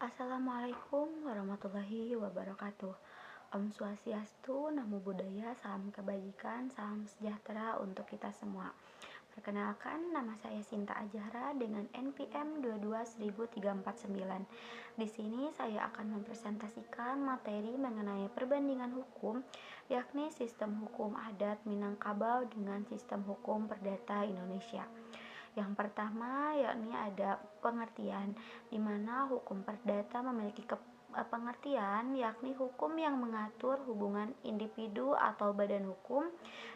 Assalamualaikum warahmatullahi wabarakatuh. Om Swastiastu, Namo Buddhaya, salam kebajikan, salam sejahtera untuk kita semua. Perkenalkan, nama saya Sinta Ajahra dengan NPM 221349. Di sini saya akan mempresentasikan materi mengenai perbandingan hukum, yakni sistem hukum adat Minangkabau dengan sistem hukum perdata Indonesia. Yang pertama yakni ada pengertian, di mana hukum perdata memiliki pengertian yakni hukum yang mengatur hubungan individu atau badan hukum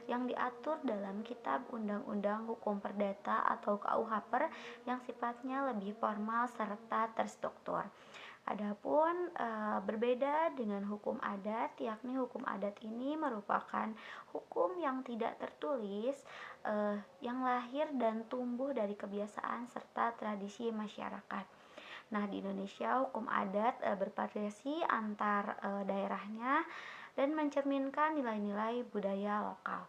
yang diatur dalam Kitab Undang-Undang Hukum Perdata atau KUH Per yang sifatnya lebih formal serta terstruktur. Adapun berbeda dengan hukum adat, yakni hukum adat ini merupakan hukum yang tidak tertulis, yang lahir dan tumbuh dari kebiasaan serta tradisi masyarakat. Nah, di Indonesia hukum adat bervariasi antar daerahnya dan mencerminkan nilai-nilai budaya lokal.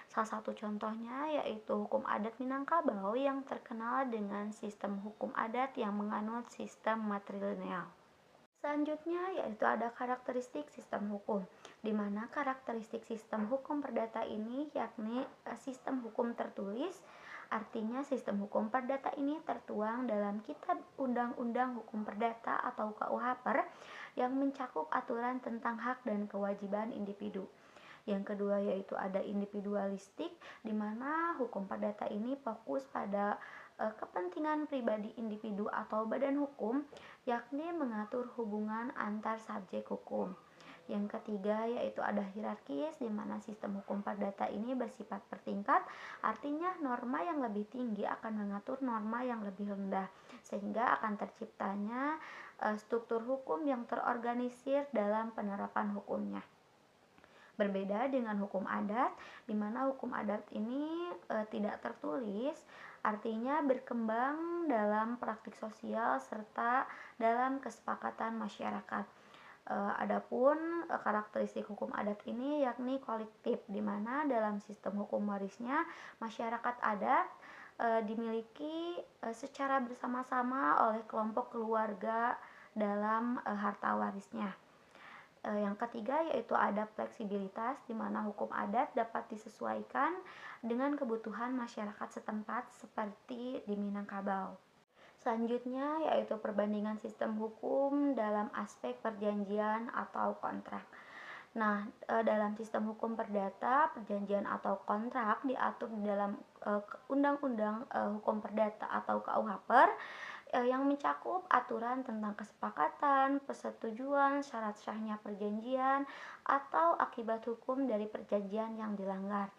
Salah satu contohnya yaitu hukum adat Minangkabau yang terkenal dengan sistem hukum adat yang menganut sistem matrilineal. Selanjutnya yaitu ada karakteristik sistem hukum, di mana karakteristik sistem hukum perdata ini yakni sistem hukum tertulis, artinya sistem hukum perdata ini tertuang dalam Kitab Undang-Undang Hukum Perdata atau KUH Per yang mencakup aturan tentang hak dan kewajiban individu. Yang kedua yaitu ada individualistik, di mana hukum perdata ini fokus pada kepentingan pribadi individu atau badan hukum, yakni mengatur hubungan antar subjek hukum. Yang ketiga yaitu ada hierarkis, di mana sistem hukum perdata ini bersifat bertingkat, artinya norma yang lebih tinggi akan mengatur norma yang lebih rendah, sehingga akan terciptanya struktur hukum yang terorganisir dalam penerapan hukumnya. Berbeda dengan hukum adat, di mana hukum adat ini tidak tertulis, artinya berkembang dalam praktik sosial serta dalam kesepakatan masyarakat. Adapun karakteristik hukum adat ini yakni kolektif, di mana dalam sistem hukum warisnya masyarakat adat dimiliki secara bersama-sama oleh kelompok keluarga dalam harta warisnya. Yang ketiga yaitu ada fleksibilitas, di mana hukum adat dapat disesuaikan dengan kebutuhan masyarakat setempat seperti di Minangkabau. Selanjutnya yaitu perbandingan sistem hukum dalam aspek perjanjian atau kontrak. Nah, dalam sistem hukum perdata, perjanjian atau kontrak diatur di dalam Undang-Undang Hukum Perdata atau KUH Per yang mencakup aturan tentang kesepakatan, persetujuan, syarat sahnya perjanjian, atau akibat hukum dari perjanjian yang dilanggar.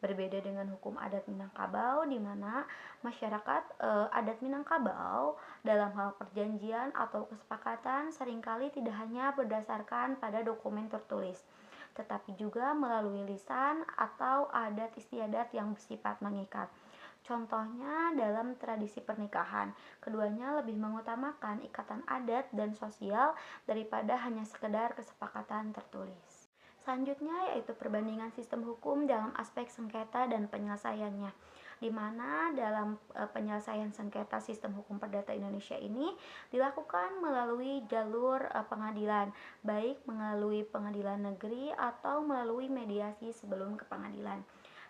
Berbeda dengan hukum adat Minangkabau, di mana masyarakat adat Minangkabau dalam hal perjanjian atau kesepakatan seringkali tidak hanya berdasarkan pada dokumen tertulis, tetapi juga melalui lisan atau adat istiadat yang bersifat mengikat. Contohnya dalam tradisi pernikahan, keduanya lebih mengutamakan ikatan adat dan sosial daripada hanya sekedar kesepakatan tertulis. Selanjutnya yaitu perbandingan sistem hukum dalam aspek sengketa dan penyelesaiannya, di mana dalam penyelesaian sengketa sistem hukum perdata Indonesia ini dilakukan melalui jalur pengadilan, baik melalui pengadilan negeri atau melalui mediasi sebelum ke pengadilan.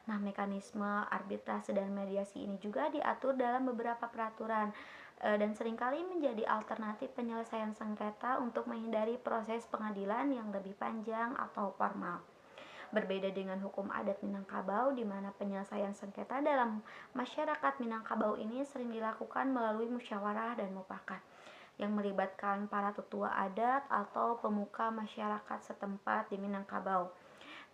Nah, mekanisme arbitrase dan mediasi ini juga diatur dalam beberapa peraturan dan seringkali menjadi alternatif penyelesaian sengketa untuk menghindari proses pengadilan yang lebih panjang atau formal. Berbeda dengan hukum adat Minangkabau, di mana penyelesaian sengketa dalam masyarakat Minangkabau ini sering dilakukan melalui musyawarah dan mufakat yang melibatkan para tetua adat atau pemuka masyarakat setempat di Minangkabau.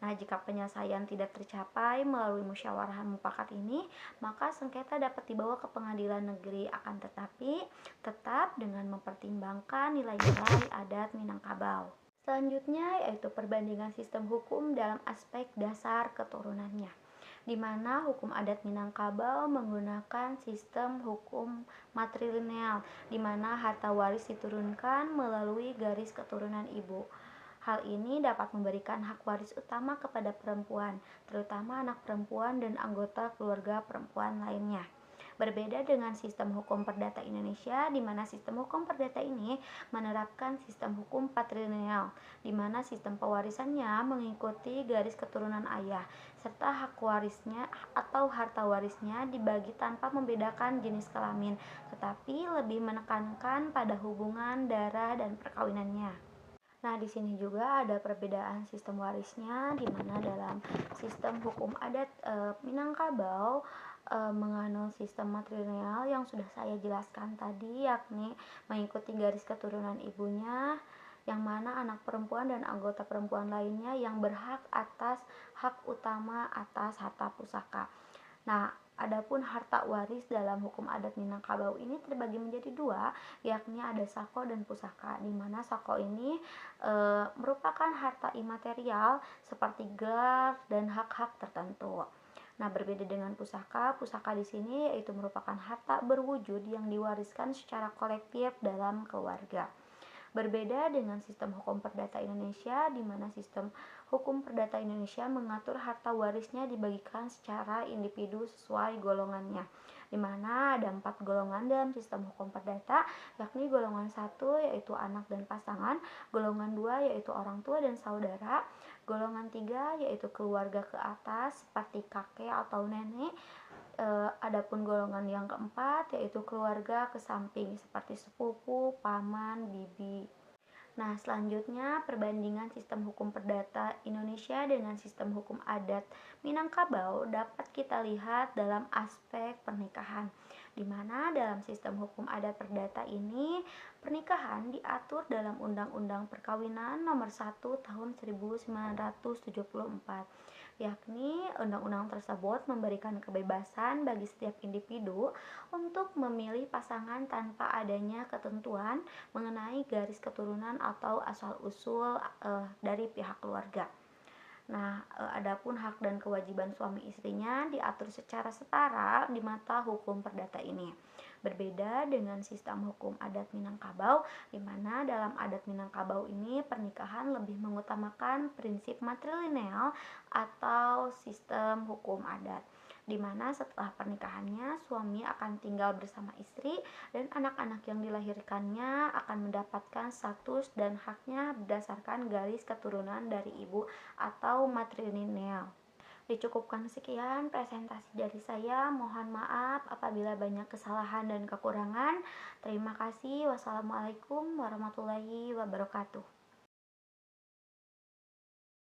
Nah, jika penyelesaian tidak tercapai melalui musyawarah mufakat ini, maka sengketa dapat dibawa ke pengadilan negeri, akan tetapi tetap dengan mempertimbangkan nilai-nilai adat Minangkabau. Selanjutnya yaitu perbandingan sistem hukum dalam aspek dasar keturunannya, di mana hukum adat Minangkabau menggunakan sistem hukum matrilineal, di mana harta waris diturunkan melalui garis keturunan ibu. Hal ini dapat memberikan hak waris utama kepada perempuan, terutama anak perempuan dan anggota keluarga perempuan lainnya. Berbeda dengan sistem hukum perdata Indonesia, di mana sistem hukum perdata ini menerapkan sistem hukum patrilineal, di mana sistem pewarisannya mengikuti garis keturunan ayah, serta hak warisnya atau harta warisnya dibagi tanpa membedakan jenis kelamin, tetapi lebih menekankan pada hubungan darah dan perkawinannya. Nah, di sini juga ada perbedaan sistem warisnya, di mana dalam sistem hukum adat Minangkabau menganut sistem matrilineal yang sudah saya jelaskan tadi, yakni mengikuti garis keturunan ibunya, yang mana anak perempuan dan anggota perempuan lainnya yang berhak atas hak utama atas harta pusaka. Nah, adapun harta waris dalam hukum adat Minangkabau ini terbagi menjadi dua, yakni ada sako dan pusaka, di mana sako ini merupakan harta imaterial seperti gelar dan hak-hak tertentu. Nah, berbeda dengan pusaka, pusaka di sini yaitu merupakan harta berwujud yang diwariskan secara kolektif dalam keluarga. Berbeda dengan sistem hukum perdata Indonesia, di mana sistem hukum perdata Indonesia mengatur harta warisnya dibagikan secara individu sesuai golongannya, di mana ada 4 golongan dalam sistem hukum perdata, yakni golongan 1 yaitu anak dan pasangan, golongan 2 yaitu orang tua dan saudara, golongan 3 yaitu keluarga ke atas seperti kakek atau nenek. Adapun golongan yang keempat yaitu keluarga ke samping seperti sepupu, paman, bibi. Nah, selanjutnya perbandingan sistem hukum perdata Indonesia dengan sistem hukum adat Minangkabau dapat kita lihat dalam aspek pernikahan, di mana dalam sistem hukum adat perdata ini pernikahan diatur dalam Undang-Undang Perkawinan Nomor 1 Tahun 1974, yakni undang-undang tersebut memberikan kebebasan bagi setiap individu untuk memilih pasangan tanpa adanya ketentuan mengenai garis keturunan atau asal-usul dari pihak keluarga. Nah, adapun hak dan kewajiban suami istrinya diatur secara setara di mata hukum perdata ini. Berbeda dengan sistem hukum adat Minangkabau, di mana dalam adat Minangkabau ini pernikahan lebih mengutamakan prinsip matrilineal atau sistem hukum adat, di mana setelah pernikahannya suami akan tinggal bersama istri dan anak-anak yang dilahirkannya akan mendapatkan status dan haknya berdasarkan garis keturunan dari ibu atau matrilineal. Dicukupkan sekian presentasi dari saya. Mohon maaf apabila banyak kesalahan dan kekurangan. Terima kasih. Wassalamualaikum warahmatullahi wabarakatuh.